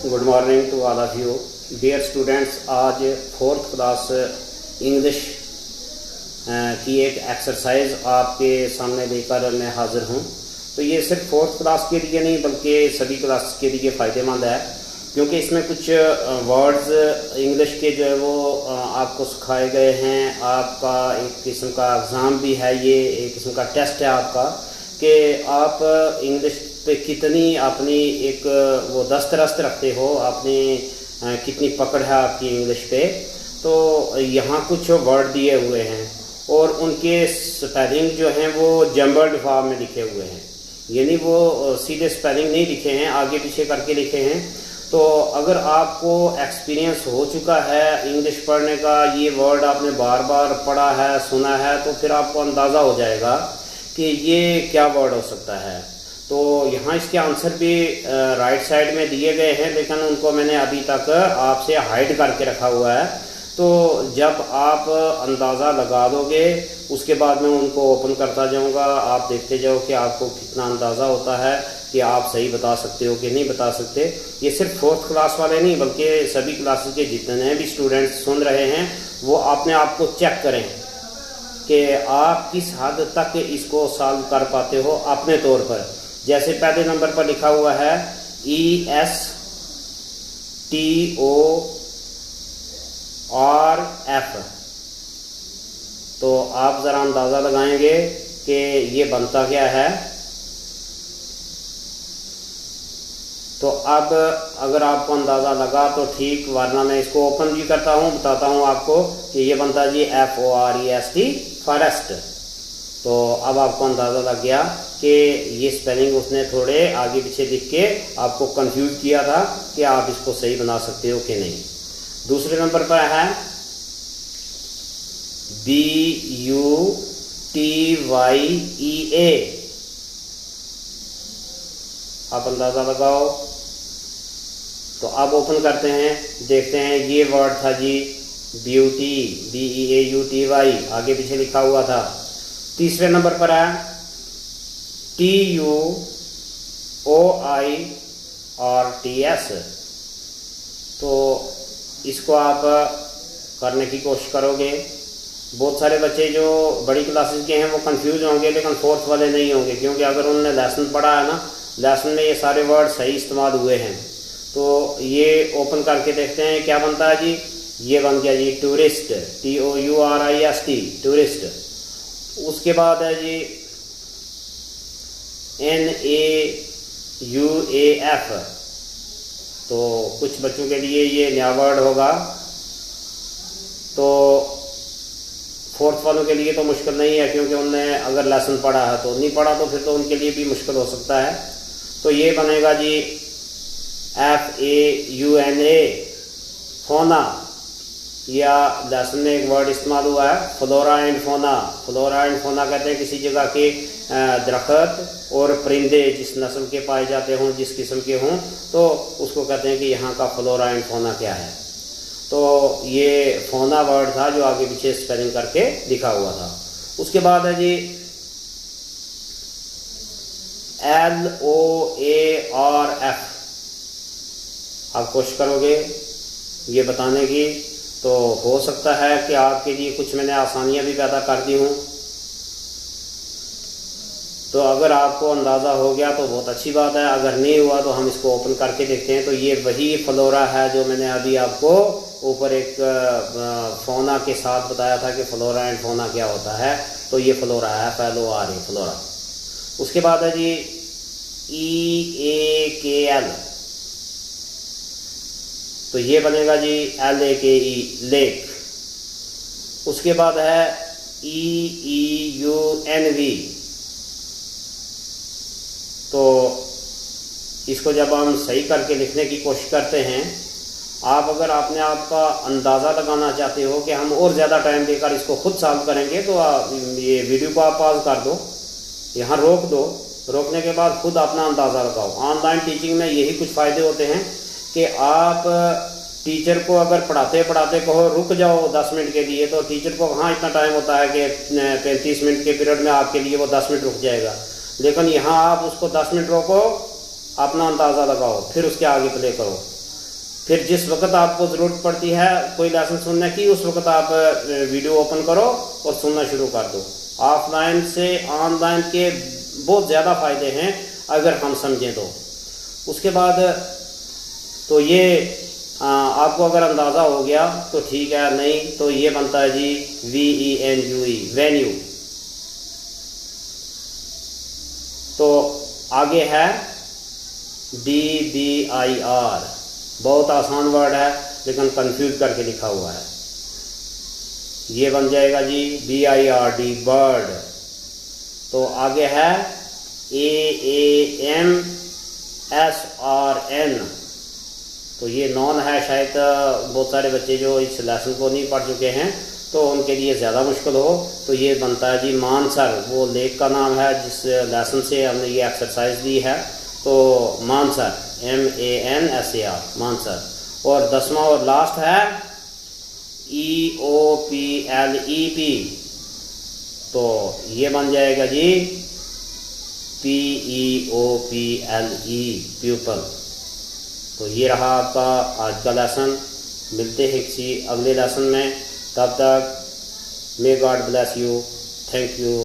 Good morning to all of you dear students. आज fourth class English की एक exercise आपके सामने लेकर मैं हाजिर हूँ। तो ये सिर्फ फोर्थ क्लास के लिए नहीं बल्कि सभी क्लास के लिए फ़ायदेमंद है, क्योंकि इसमें कुछ वर्ड्स इंग्लिश के जो है वो आपको सिखाए गए हैं। आपका एक किस्म का एग्ज़ाम भी है, ये एक किस्म का टेस्ट है आपका कि आप इंग्लिश पे कितनी अपनी एक वो दस्तरस्त रखते हो, अपनी कितनी पकड़ है आपकी इंग्लिश पे। तो यहाँ कुछ वर्ड दिए हुए हैं और उनके स्पेलिंग जो हैं वो जम्बल्ड फॉर्म में लिखे हुए हैं, यानी वो सीधे स्पेलिंग नहीं लिखे हैं, आगे पीछे करके लिखे हैं। तो अगर आपको एक्सपीरियंस हो चुका है इंग्लिश पढ़ने का, ये वर्ड आपने बार बार पढ़ा है, सुना है, तो फिर आपको अंदाज़ा हो जाएगा कि ये क्या वर्ड हो सकता है। तो यहाँ इसके आंसर भी राइट साइड में दिए गए हैं, लेकिन उनको मैंने अभी तक आपसे हाइड करके रखा हुआ है। तो जब आप अंदाज़ा लगा दोगे उसके बाद मैं उनको ओपन करता जाऊँगा, आप देखते जाओ कि आपको कितना अंदाज़ा होता है कि आप सही बता सकते हो कि नहीं बता सकते। ये सिर्फ फोर्थ क्लास वाले नहीं बल्कि सभी क्लासेस के जितने भी स्टूडेंट्स सुन रहे हैं वो अपने आप को चेक करें कि आप किस हद तक इसको सॉल्व कर पाते हो अपने तौर पर। जैसे पहले नंबर पर लिखा हुआ है ESTORF, तो आप ज़रा अंदाज़ा लगाएंगे कि ये बनता क्या है। तो अब अगर आपको अंदाज़ा लगा तो ठीक, वरना मैं इसको ओपन भी करता हूँ, बताता हूँ आपको कि ये बनता जी FOREST, फॉरेस्ट। तो अब आपको अंदाज़ा लग गया कि ये स्पेलिंग उसने थोड़े आगे पीछे लिख के आपको कंफ्यूज किया था कि आप इसको सही बना सकते हो कि नहीं। दूसरे नंबर पर है BUTYEA, आप अंदाज़ा लगाओ। तो अब ओपन करते हैं, देखते हैं ये वर्ड था जी ब्यूटी, BEAUTY, आगे पीछे लिखा हुआ था। तीसरे नंबर पर है TUOIRTS, तो इसको आप करने की कोशिश करोगे। बहुत सारे बच्चे जो बड़ी क्लासेस के हैं वो कंफ्यूज होंगे, लेकिन फोर्थ वाले नहीं होंगे, क्योंकि अगर उन्होंने लेसन पढ़ा है ना, लेसन में ये सारे वर्ड सही इस्तेमाल हुए हैं। तो ये ओपन करके देखते हैं क्या बनता है जी। ये बन गया जी टूरिस्ट, TOURIST, टूरिस्ट। उसके बाद है जी NAUAF, तो कुछ बच्चों के लिए ये नया वर्ड होगा, तो फोर्थ वालों के लिए तो मुश्किल नहीं है, क्योंकि उनने अगर लेसन पढ़ा है। तो नहीं पढ़ा तो फिर तो उनके लिए भी मुश्किल हो सकता है। तो ये बनेगा जी FAUNA, फोना, या लेसन में एक वर्ड इस्तेमाल हुआ है flora and fauna. Flora and fauna कहते हैं किसी जगह के दरख्त और परिंदे जिस नस्ल के पाए जाते हों, जिस किस्म के हों, तो उसको कहते हैं कि यहाँ का फ्लोरा एंड फोना क्या है। तो ये फोना वर्ड था जो आगे पीछे स्पेलिंग करके लिखा हुआ था। उसके बाद है जी LOARF, आप कोशिश करोगे ये बताने की, तो हो सकता है कि आपके लिए कुछ मैंने आसानियां भी पैदा कर दी हूँ। तो अगर आपको अंदाज़ा हो गया तो बहुत अच्छी बात है, अगर नहीं हुआ तो हम इसको ओपन करके देखते हैं। तो ये वही फ्लोरा है जो मैंने अभी आपको ऊपर एक फोना के साथ बताया था कि फ्लोरा एंड फोना क्या होता है। तो ये फ्लोरा है, FLORA, फ्लोरा। उसके बाद है जी EAKL, तो ये बनेगा जी LAKE, लेक। उसके बाद है EEUNV, तो इसको जब हम सही करके लिखने की कोशिश करते हैं, आप अगर अपने आप का अंदाज़ा लगाना चाहते हो कि हम और ज़्यादा टाइम देकर इसको खुद सॉल्व करेंगे, तो ये वीडियो को आप पॉज कर दो, यहाँ रोक दो, रोकने के बाद खुद अपना अंदाज़ा लगाओ। ऑनलाइन टीचिंग में यही कुछ फ़ायदे होते हैं कि आप टीचर को अगर पढ़ाते पढ़ाते कहो रुक जाओ 10 मिनट के लिए, तो टीचर को कहाँ इतना टाइम होता है कि 35 मिनट के पीरियड में आपके लिए वो 10 मिनट रुक जाएगा। लेकिन यहाँ आप उसको 10 मिनट रोको, अपना अंदाज़ा लगाओ, फिर उसके आगे प्ले करो। फिर जिस वक्त आपको ज़रूरत पड़ती है कोई लेसन सुनने की, उस वक्त आप वीडियो ओपन करो और सुनना शुरू कर दो। ऑफलाइन से ऑनलाइन के बहुत ज़्यादा फ़ायदे हैं अगर हम समझें तो। उसके बाद तो ये आपको अगर अंदाज़ा हो गया तो ठीक है, नहीं तो ये बनता है जी VENUE, वेन्यू। तो आगे है DBIR, बहुत आसान वर्ड है लेकिन कंफ्यूज करके लिखा हुआ है। ये बन जाएगा जी BIRD, बर्ड। तो आगे है AAMSRN, तो ये नॉन है, शायद बहुत सारे बच्चे जो इस लेसन को नहीं पढ़ चुके हैं तो उनके लिए ज़्यादा मुश्किल हो। तो ये बनता है जी मानसर, वो लेक का नाम है जिस लेसन से हमने ये एक्सरसाइज दी है। तो मानसर, MANSAR, मानसर। और 10वां और लास्ट है EOPLEP, तो ये बन जाएगा जी PEOPLE, प्यूपल। तो ये रहा आपका आज का लेसन। मिलते हैं किसी अगले लेसन में, तब तक may God bless you, thank you.